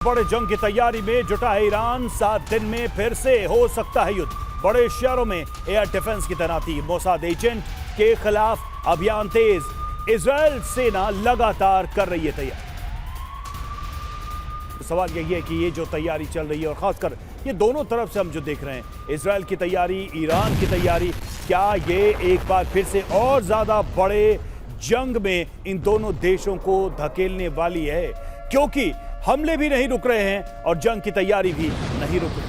बड़े जंग की तैयारी में जुटा है ईरान। 7 दिन में फिर से हो सकता है युद्ध। बड़े शहरों में एयर डिफेंस की तैनाती, मोसाद एजेंट के खिलाफ अभियान तेज। इजरायल सेना लगातार कर रही है तैयारी। तो सवाल यही है कि ये जो तैयारी चल रही है और खासकर ये दोनों तरफ से हम जो देख रहे हैं, इजरायल की तैयारी, ईरान की तैयारी, क्या ये एक बार फिर से और ज्यादा बड़े जंग में इन दोनों देशों को धकेलने वाली है? क्योंकि हमले भी नहीं रुक रहे हैं और जंग की तैयारी भी नहीं रुक रही।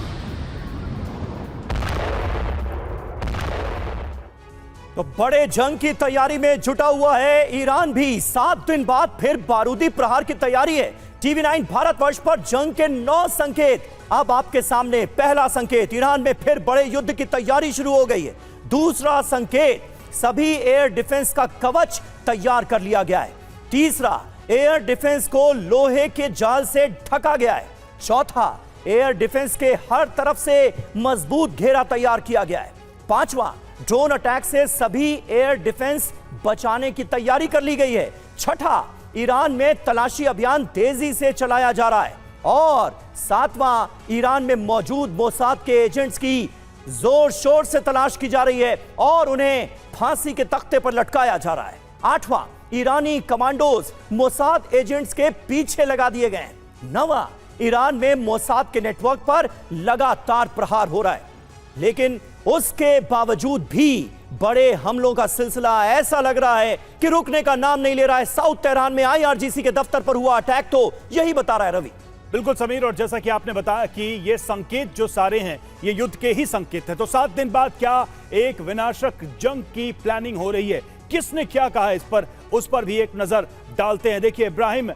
तो बड़े जंग की तैयारी में जुटा हुआ है ईरान भी। 7 दिन बाद फिर बारूदी प्रहार की तैयारी है। TV9 भारतवर्ष पर जंग के 9 संकेत। अब आपके सामने पहला संकेत, ईरान में फिर बड़े युद्ध की तैयारी शुरू हो गई है। दूसरा संकेत, सभी एयर डिफेंस का कवच तैयार कर लिया गया है। तीसरा, एयर डिफेंस को लोहे के जाल से ढका गया है। चौथा, एयर डिफेंस के हर तरफ से मजबूत घेरा तैयार किया गया है। पांचवा, ड्रोन अटैक से सभी एयर डिफेंस बचाने की तैयारी कर ली गई है। छठा, ईरान में तलाशी अभियान तेजी से चलाया जा रहा है। और सातवां, ईरान में मौजूद मोसाद के एजेंट्स की जोर शोर से तलाश की जा रही है और उन्हें फांसी के तख्ते पर लटकाया जा रहा है। आठवां, ईरानी कमांडोज मोसाद एजेंट्स के पीछे लगा दिए गए हैं। नवा, ईरान में मोसाद के नेटवर्क पर लगातार प्रहार हो रहा है। लेकिन उसके बावजूद भी बड़े हमलों का सिलसिला ऐसा लग रहा है कि रुकने का नाम नहीं ले रहा है। साउथ तेहरान में IRGC के दफ्तर पर हुआ अटैक तो यही बता रहा है रवि। बिल्कुल समीर, और जैसा कि आपने बताया कि ये संकेत जो सारे हैं ये युद्ध के ही संकेत हैं। तो 7 दिन बाद क्या एक विनाशक जंग की प्लानिंग हो रही है? किसने क्या कहा है इस पर, उस पर भी एक नजर डालते हैं। देखिए, इब्राहिम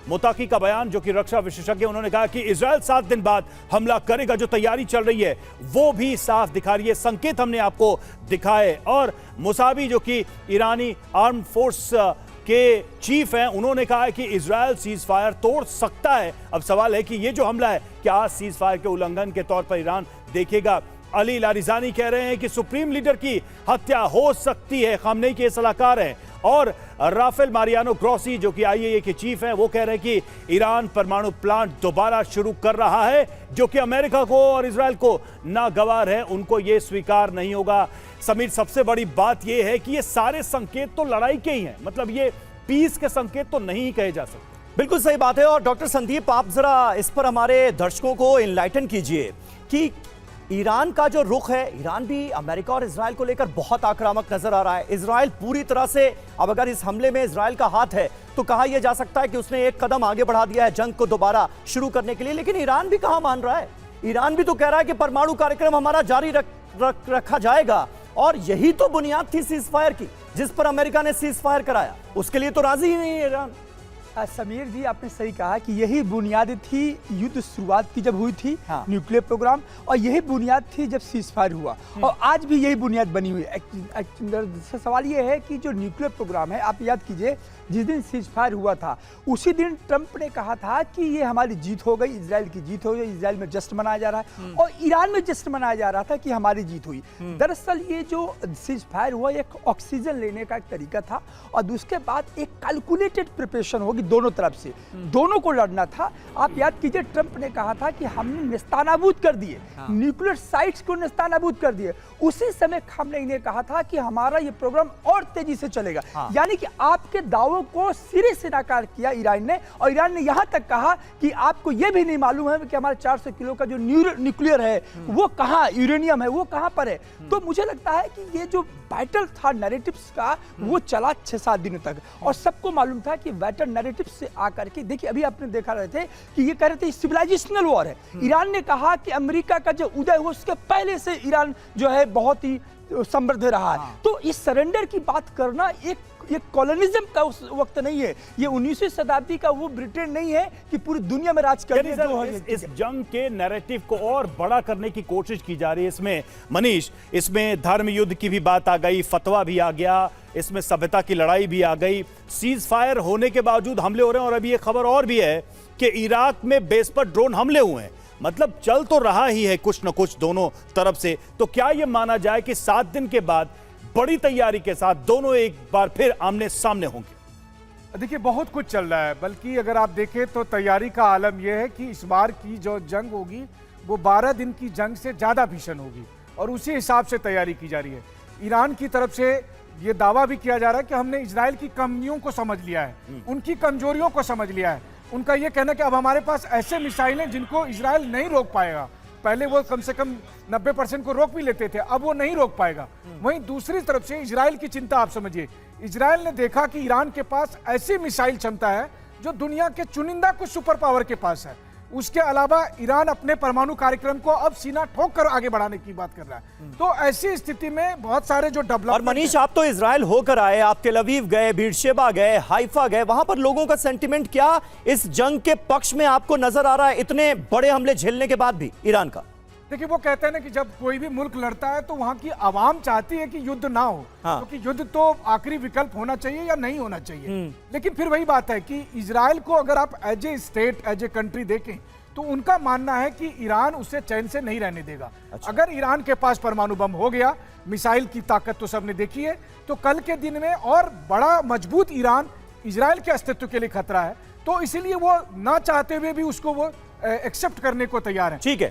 मुताकी का बयान, जो कि रक्षा विशेषज्ञ, उन्होंने कहा कि इजरायल 7 दिन बाद हमला करेगा। जो तैयारी चल रही है वो भी साफ दिखा रही है, संकेत हमने आपको दिखाए। और मुसावी, जो कि ईरानी आर्म फोर्स के चीफ हैं, उन्होंने कहा है कि इजरायल सीज फायर तोड़ सकता है। अब सवाल है कि ये जो हमला है क्या सीज फायर के उल्लंघन के तौर पर ईरान देखेगा? अली लारिजानी कह रहे हैं कि सुप्रीम लीडर की हत्या हो सकती है। खामनेई के सलाहकार हैं। और राफेल मारियानो ग्रोसी, जो कि IAEA के चीफ हैं, वो कह रहे हैं कि ईरान परमाणु प्लांट दोबारा शुरू कर रहा है, जो कि अमेरिका को और इजरायल को नागवार है, उनको ये स्वीकार नहीं होगा। समीर, सबसे बड़ी बात ये है कि ये सारे संकेत तो लड़ाई के ही हैं, मतलब ये पीस के संकेत तो नहीं कहे जा सकते। बिल्कुल सही बात है। और डॉक्टर संदीप, आप जरा इस पर हमारे दर्शकों को इनलाइटन कीजिए कि ईरान का जो रुख है, ईरान भी अमेरिका और इजरायल को लेकर बहुत आक्रामक नजर आ रहा है। इजरायल पूरी तरह से, अब अगर इस हमले में इजरायल का हाथ है तो कहा यह जा सकता है कि उसने एक कदम आगे बढ़ा दिया है जंग को दोबारा शुरू करने के लिए। लेकिन ईरान भी कहां मान रहा है? ईरान भी तो कह रहा है कि परमाणु कार्यक्रम हमारा जारी रखा जाएगा। और यही तो बुनियाद थी सीज फायर की, जिस पर अमेरिका ने सीज फायर कराया। उसके लिए तो राजी ही नहीं है ईरान। समीर जी, आपने सही कहा कि यही बुनियाद थी युद्ध शुरुआत की जब हुई थी। हाँ। न्यूक्लियर प्रोग्राम, और यही बुनियाद थी जब सीज फायर हुआ, और आज भी यही बुनियाद बनी हुई है। सवाल ये है कि जो न्यूक्लियर प्रोग्राम है, आप याद कीजिए जिस दिन सीज फायर हुआ था उसी दिन ट्रंप ने कहा था कि ये हमारी जीत हो गई, इजराइल की जीत हो गई। इजराइल में जश्न मनाया जा रहा है और ईरान में जश्न मनाया जा रहा था कि हमारी जीत हुई। दरअसल ये जो सीज फायर हुआ एक ऑक्सीजन लेने का एक तरीका था, और उसके बाद एक कैलकुलेटेड प्रिपरेशन होगी दोनों तरफ से, दोनों को लड़ना था। आप याद कीजिए ट्रंप ने कहा था कि हमने नेस्तानाबूद कर दिए, न्यूक्लियर साइट्स को नेस्तानाबूद कर दिए। उसी समय खामनेई ने कहा था कि हमारा ये प्रोग्राम और तेजी से चलेगा। यानी कि आपके दावों को सिरे से नकार किया ईरान ने। और ईरान ने यहां तक कहा कि आपको यह भी नहीं मालूम है कि हमारा 400 किलो का जो न्यूक्लियर है वो कहां, यूरेनियम है वो कहां पर है। तो मुझे लगता है कि ये जो बैटल था नैरेटिव्स का, वो चला 6-7 दिनों तक, और सबको मालूम था कि बैटल नैरेटिव्स से आकर के, देखिए अभी आपने देखा रहे थे कि ये कह रहे थे सिविलाइजेशनल वॉर है। ईरान ने कहा कि अमेरिका का जो उदय हुआ उसके पहले से ईरान जो है बहुत ही समृद्ध रहा है। तो इस सरेंडर की बात करना ये कॉलोनिज्म का उस वक्त नहीं है, ये 19वीं शताब्दी का वो ब्रिटेन नहीं है कि पूरी दुनिया में राज करने इस जंग के नैरेटिव को और बड़ा करने की कोशिश की जा रही है। इसमें मनीष, इसमें धर्म युद्ध की भी बात आ गई, फतवा भी आ गया, इसमें सभ्यता की लड़ाई भी आ गई। सीज फायर होने के बावजूद हमले हो रहे हैं, और अभी ये खबर और भी है कि इराक में बेस पर ड्रोन हमले हुए हैं। मतलब चल तो रहा ही है कुछ न कुछ दोनों तरफ से। तो क्या यह माना जाए कि 7 दिन के बाद बड़ी तैयारी के साथ दोनों एक बार फिर आमने सामने होंगे? देखिए बहुत कुछ चल रहा है, बल्कि अगर आप देखें तो तैयारी का आलम यह है कि इस बार की जो जंग होगी वो 12 दिन की जंग से ज़्यादा भीषण होगी और उसी हिसाब से तैयारी की जा रही है। ईरान की तरफ से ये दावा भी किया जा रहा है कि हमने इजराइल की कमियों को समझ लिया है, उनकी कमजोरियों को समझ लिया है। उनका ये कहना है कि अब हमारे पास ऐसे मिसाइल हैं जिनको इजराइल नहीं रोक पाएगा। पहले वो कम से कम 90% को रोक भी लेते थे, अब वो नहीं रोक पाएगा। वहीं दूसरी तरफ से इजराइल की चिंता आप समझिए, इजराइल ने देखा कि ईरान के पास ऐसी मिसाइल क्षमता है जो दुनिया के चुनिंदा कुछ सुपर पावर के पास है। उसके अलावा ईरान अपने परमाणु कार्यक्रम को अब सीना ठोक कर आगे बढ़ाने की बात कर रहा है। तो ऐसी स्थिति में बहुत सारे जो डेवलपमेंट, और मनीष, आप तो इजराइल होकर आए, आप तेल अवीव गए, बीरशेबा गए, हाइफा गए, वहां पर लोगों का सेंटिमेंट क्या इस जंग के पक्ष में आपको नजर आ रहा है, इतने बड़े हमले झेलने के बाद भी ईरान का? देखिए वो कहते हैं ना कि जब कोई भी मुल्क लड़ता है तो वहां की आवाम चाहती है कि युद्ध ना हो, क्योंकि युद्ध तो आखिरी विकल्प होना चाहिए या नहीं होना चाहिए। लेकिन फिर वही बात है कि इजराइल को अगर आप as a state, as a country देखें तो उनका मानना है कि ईरान उसे चैन से नहीं रहने देगा। अगर ईरान के पास परमाणु बम हो गया, मिसाइल की ताकत तो सबने देखी है, तो कल के दिन में और बड़ा मजबूत ईरान इजराइल के अस्तित्व के लिए खतरा है। तो इसीलिए वो ना चाहते हुए भी उसको वो एक्सेप्ट करने को तैयार है। ठीक है।